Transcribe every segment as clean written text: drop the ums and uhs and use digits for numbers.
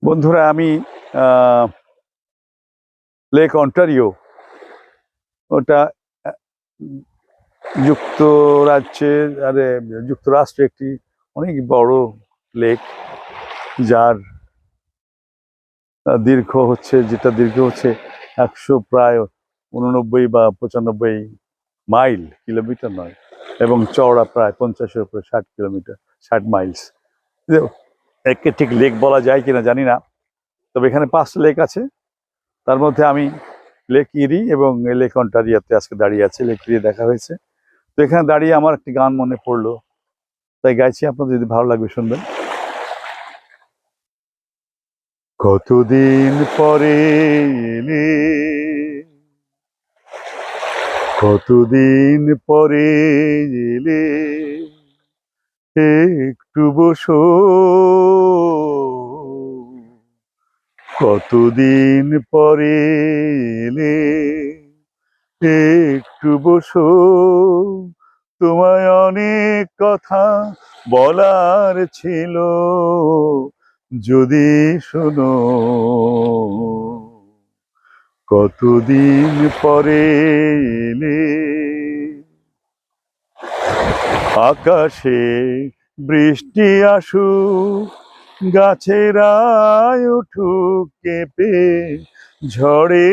বন্ধুরা, আমি lake Ontario, ওটা যুক্তরাষ্ট্রে একটি অনেক বড় লেক, যার দীর্ঘ হচ্ছে 189 বা 95 মাইল, কিলোমিটার নয়, এবং চওড়া প্রায় 50-এর উপরে 60 কিলোমিটার, 60 মাইলস। একে ঠিক লেক বলা যায় কিনা জানি না, তবে এখানে 5টা লেক আছে। তার মধ্যে আমি লেক ইরি এবং লেক অন্টারিওতে আজকে দাঁড়িয়ে আছি। লেক ইরি দেখা হয়েছে, তো এখানে দাঁড়িয়ে আমার একটি গান মনে পড়লো, তাই গাইছি। আপনাদের যদি ভালো লাগবে শুনবেন। কতদিন পরে এলে, কতদিন পরে এলে, একটু বসো, কতদিন পরে এলে, একটু বসো, তোমায় অনেক কথা বলার ছিল, যদি শোনো। কতদিন পরে এলে, আকাশে বৃষ্টি আসুক, গাছেরায় উঠুক কেঁপে ঝড়ে,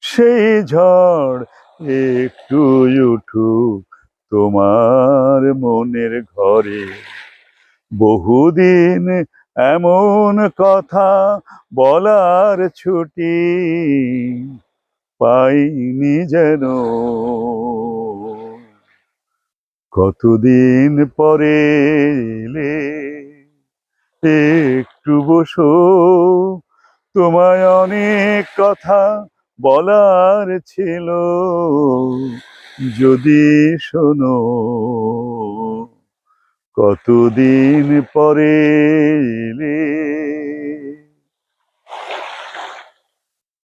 সেই ঝড় একটু উঠুক তোমার মনের ঘরে। বহুদিন এমন কথা বলার ছুটি পাইনি যেন, কতদিন পরে এলে, একটু বসো, তোমায় অনেক কথা বলার ছিল, যদি শোনো। কতদিন পরে এলে।